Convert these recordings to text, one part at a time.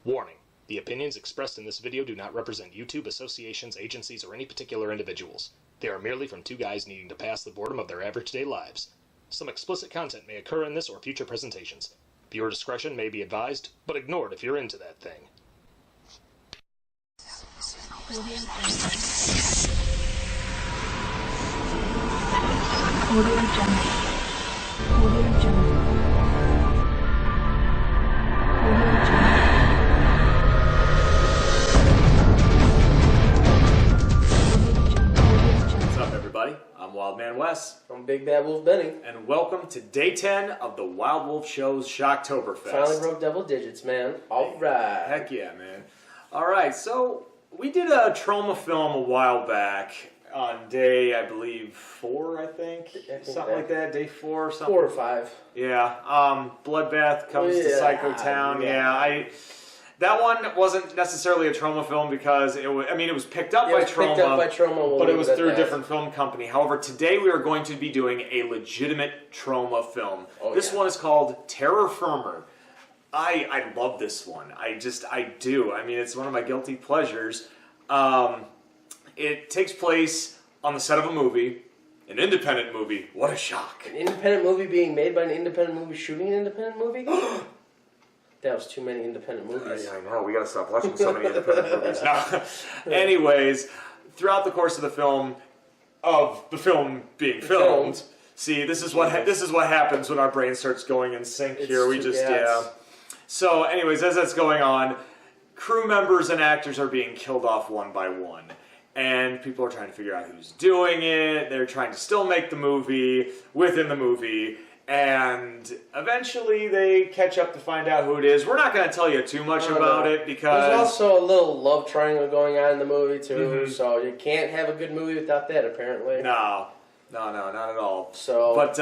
Warning: the opinions expressed in this video do not represent YouTube, associations, agencies, or any particular individuals. They are merely from two guys needing to pass the boredom of their average day lives. Some explicit content may occur in this or future presentations. Viewer discretion may be advised, but ignored if you're into that thing. What's up, everybody? I'm Wild Man Wes. I'm Big Bad Wolf Benny. And welcome to Day 10 of the Wild Wolf Show's Shocktoberfest. Finally broke double digits, man. All right. Heck yeah, man. All right, so we did a trauma film a while back on day, I believe, 4, I think something like that. Day 4 or something. 4 or 5. Yeah. Bloodbath comes to Psycho Town. That one wasn't necessarily a trauma film because it was picked up by Trauma, but it was through a different film company. However, today we are going to be doing a legitimate trauma film. This one is called Terror Firmer. I love this one. I do. I mean, it's one of my guilty pleasures. It takes place on the set of a movie, an independent movie. What a shock. An independent movie being made by an independent movie shooting an independent movie? That was too many independent movies. I know. We gotta stop watching so many independent movies now. Anyways, throughout the course of the film being filmed, see, this is what happens when our brain starts going in sync here. So, anyways, as that's going on, crew members and actors are being killed off one by one. And people are trying to figure out who's doing it. They're trying to still make the movie within the movie. And eventually they catch up to find out who it is. We're not going to tell you too much about it because... There's also a little love triangle going on in the movie too. So you can't have a good movie without that, apparently. No, not at all. So, but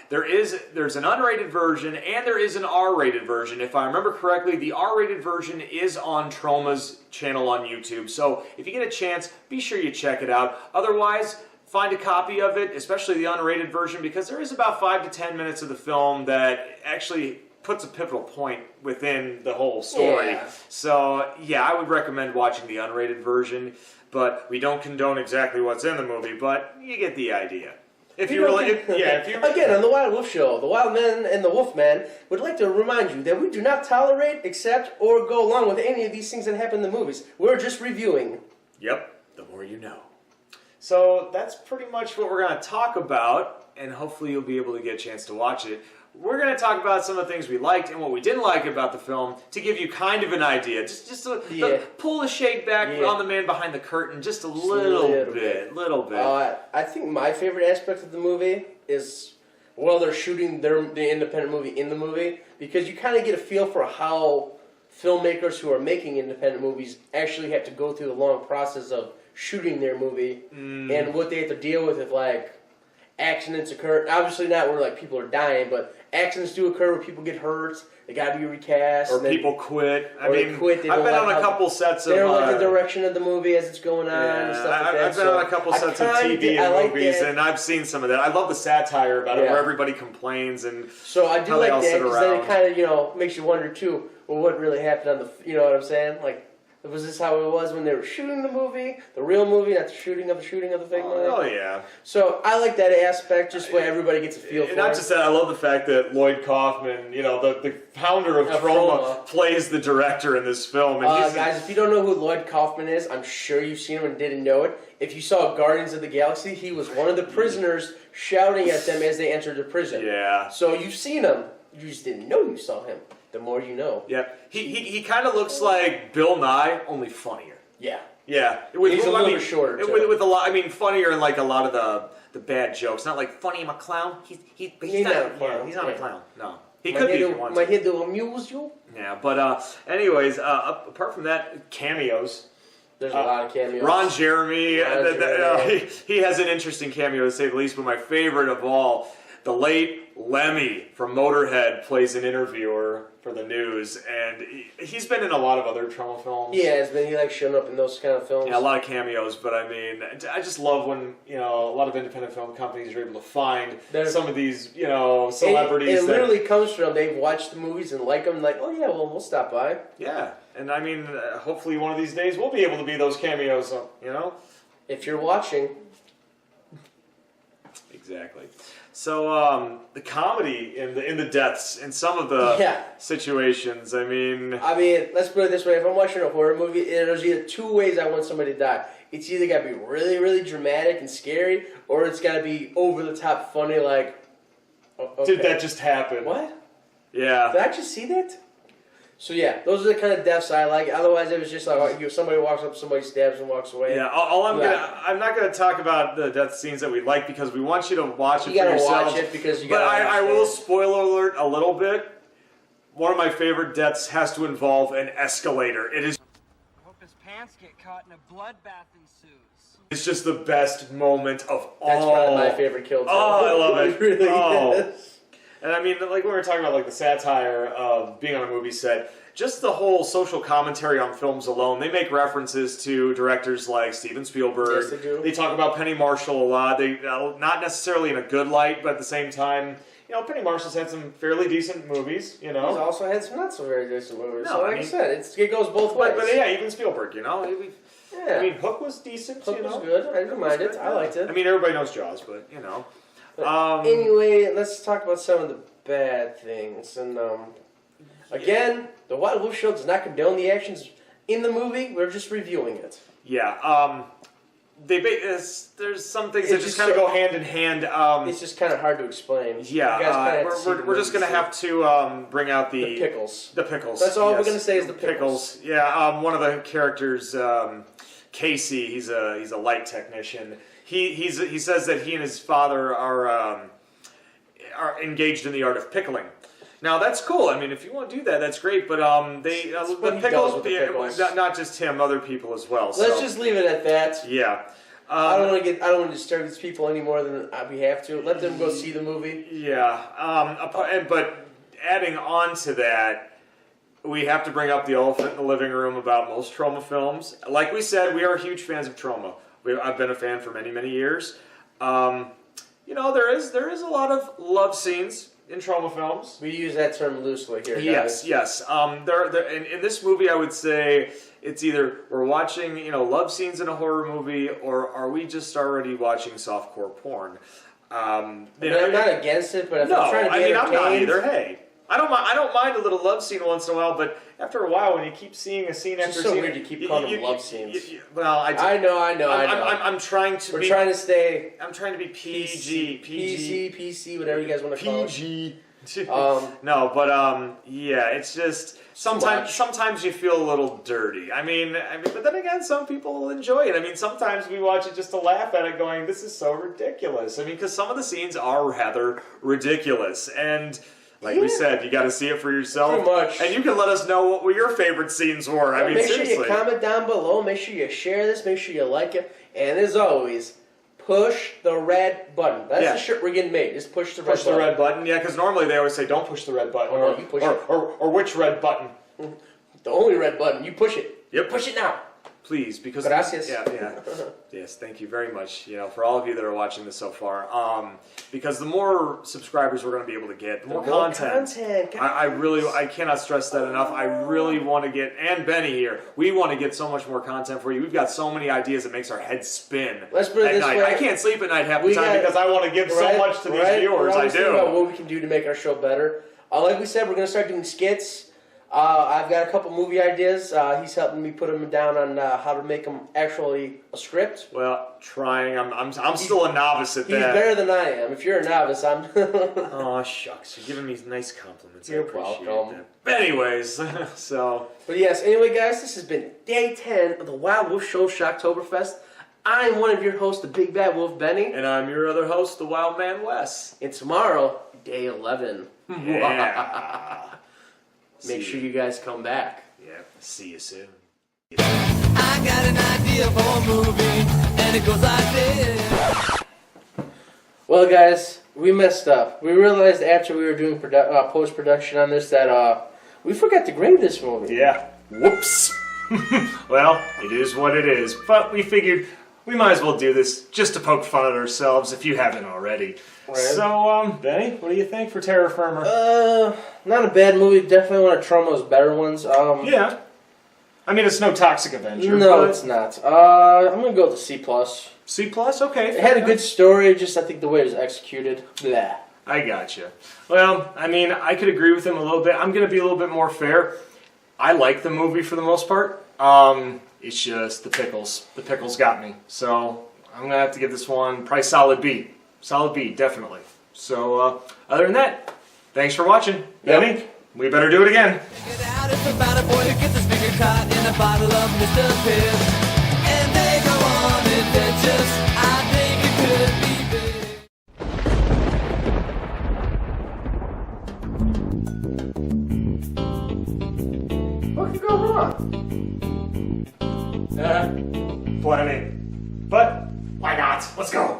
there's an unrated version and there is an R-rated version. If I remember correctly, the R-rated version is on Trauma's channel on YouTube. So if you get a chance, be sure you check it out. Otherwise, find a copy of it, especially the unrated version, because there is about 5 to 10 minutes of the film that actually puts a pivotal point within the whole story. Yeah. So yeah, I would recommend watching the unrated version. But we don't condone exactly what's in the movie, but you get the idea. Again, on the Wild Wolf Show, the Wild Man and the Wolf Man would like to remind you that we do not tolerate, accept, or go along with any of these things that happen in the movies. We're just reviewing. Yep, the more you know. So that's pretty much what we're going to talk about, and hopefully you'll be able to get a chance to watch it. We're going to talk about some of the things we liked and what we didn't like about the film to give you kind of an idea. Just to pull the shade back on the man behind the curtain just a little bit. I think my favorite aspect of the movie is, they're shooting the independent movie in the movie, because you kind of get a feel for how filmmakers who are making independent movies actually have to go through the long process of shooting their movie and what they have to deal with if, like, accidents occur. Obviously not where, like, people are dying, but accidents do occur where people get hurt. They got to be recast. Or people quit. I've been on a couple sets of... They don't like the direction of the movie as it's going on and stuff like that. I've been on a couple sets of TV and movies, and I've seen some of that. I love the satire about it, where everybody complains and so I do like that, because then it kind of, makes you wonder, too, well, what really happened on the... You know what I'm saying? Like, was this how it was when they were shooting the movie? The real movie, not the shooting of the fake movie? Oh, yeah. So I like that aspect, just where everybody gets a feel for it. Not just that, I love the fact that Lloyd Kaufman, the founder of Trauma, plays the director in this film. And guys, if you don't know who Lloyd Kaufman is, I'm sure you've seen him and didn't know it. If you saw Guardians of the Galaxy, he was one of the prisoners shouting at them as they entered the prison. Yeah. So you've seen him. You just didn't know you saw him. The more you know. Yeah, he kind of looks like Bill Nye, only funnier. Yeah. Yeah. He's a little bit shorter, too. With a lot, funnier in like a lot of the bad jokes. Not like Funny I'm a clown. He's not a clown. Yeah, he's not a clown. No. He could be if he wants to. My head to amuse you. Yeah, but anyways, apart from that, cameos. There's a lot of cameos. Ron Jeremy. He has an interesting cameo to say the least, but my favorite of all, the late Lemmy from Motorhead plays an interviewer for the news, and he's been in a lot of other trauma films. He has been. He likes showing up in those kind of films. Yeah, a lot of cameos, but I mean, I just love when, a lot of independent film companies are able to find some of these, celebrities. It literally comes from they've watched the movies and like them, like, oh yeah, well, we'll stop by. Yeah, and I mean, hopefully one of these days we'll be able to be those cameos, If you're watching. Exactly. So the comedy in the deaths in some of the situations. I mean, let's put it this way: if I'm watching a horror movie, there's either two ways I want somebody to die. It's either got to be really, really dramatic and scary, or it's got to be over the top funny. Like, okay. Did that just happen? What? Yeah. Did I just see that? So yeah, those are the kind of deaths I like. Otherwise, it was just like somebody walks up, somebody stabs and walks away. Yeah, I'm not gonna talk about the death scenes that we like because we want you to watch it for yourself. You gotta watch it because you gotta. But I will spoiler alert a little bit. One of my favorite deaths has to involve an escalator. It is. I hope his pants get caught and a bloodbath ensues. It's just the best moment of all. That's probably my favorite kill. Too. Oh, I love it. It really is. And I mean, like when we were talking about like the satire of being on a movie set, just the whole social commentary on films alone. They make references to directors like Steven Spielberg. Yes, they do. They talk about Penny Marshall a lot. They not necessarily in a good light, but at the same time, Penny Marshall's had some fairly decent movies. He's also had some not so very decent movies. No, so like I said, it goes both ways. But yeah, even Spielberg. Yeah. I mean, Hook was decent. Hook was good. I didn't mind it. I liked it. I mean, everybody knows Jaws, but anyway, let's talk about some of the bad things. And again, the Wild Wolf Show does not condone the actions in the movie. We're just reviewing it. Yeah. There's some things that just kind of go hand in hand. It's just kind of hard to explain. Yeah, we're just going to have to bring out the pickles. The pickles. That's all we're going to say is the pickles. Yeah, one of the characters, Casey, he's a light technician. He says that he and his father are engaged in the art of pickling. Now that's cool. I mean, if you want to do that, that's great. But the pickles, not just him, other people as well. Let's just leave it at that. Yeah. I don't want to disturb these people any more than we have to. Let them go see the movie. Yeah. But adding on to that, we have to bring up the elephant in the living room about most trauma films. Like we said, we are huge fans of trauma. I've been a fan for many, many years. There is a lot of love scenes in trauma films. We use that term loosely here, guys. Yes. In this movie, I would say it's either we're watching, love scenes in a horror movie, or are we just already watching softcore porn? I'm not against it, but if I'm trying to be entertained, I'm not either. Hey, I don't mind a little love scene once in a while, but after a while, when you keep seeing a scene after scene, it's so weird to keep calling them love scenes. I know. I'm trying to. We're trying to stay. I'm trying to be PG, PC, whatever you guys want to call it. PG. No, but it's just sometimes you feel a little dirty. I mean, but then again, some people will enjoy it. I mean, sometimes we watch it just to laugh at it, going, "This is so ridiculous." I mean, because some of the scenes are rather ridiculous, and like we said, you got to see it for yourself. Pretty much. And you can let us know what your favorite scenes were. I mean, make seriously. Sure you comment down below. Make sure you share this. Make sure you like it. And as always, push the red button. That's the shirt we're getting made. Just push the red button. Push the red button. Yeah, because normally they always say, "Don't push the red button." Oh, no, you push it. Or which red button? The only red button. You push it. Yep. Push it now. Please, because gracias. Yeah. Yes, thank you very much. For all of you that are watching this so far, because the more subscribers we're going to be able to get, the more content. I cannot stress that enough. I really want to get, and Benny here, we want to get so much more content for you. We've got so many ideas that makes our head spin. Let's put it this way. I can't sleep at night half the time because I want to give so much to these viewers. I do. About what we can do to make our show better. Like we said, we're going to start doing skits. I've got a couple movie ideas. He's helping me put them down on how to make them actually a script. Well, trying. I'm still a novice at that. He's better than I am. If you're a novice, I'm... Oh, shucks. You're giving me nice compliments. You're I appreciate welcome. that. But anyways, so... But yes, anyway, guys, this has been Day 10 of the Wild Wolf Show Shocktoberfest. I'm one of your hosts, the Big Bad Wolf, Benny. And I'm your other host, the Wild Man, Wes. And tomorrow, Day 11. Yeah. Make sure you guys come back. Yeah, see you soon. I got an idea for a movie, and it goes like this. Well, guys, we messed up. We realized after we were doing post-production on this that we forgot to grade this movie. Yeah. Whoops. Well, it is what it is. But we figured we might as well do this just to poke fun at ourselves if you haven't already. Right. So, Benny, what do you think for Terra Firma? Not a bad movie. Definitely one of Trumbo's better ones. Yeah. I mean, it's no Toxic Avenger. No, but... it's not. I'm gonna go with the C+. C+? Okay. It had a good story, just I think the way it was executed. Blah. I gotcha. Well, I mean, I could agree with him a little bit. I'm going to be a little bit more fair. I like the movie for the most part. It's just the pickles. The pickles got me. So I'm going to have to give this one probably solid B. Solid B, definitely. So other than that, thanks for watching. Yep. Benny, we better do it again. Check it out, it's about a boy who gets his finger caught in a bottle of Mr. Pibb. And they go on adventures. I think it could be big. What could go wrong? Plenty. But why not? Let's go.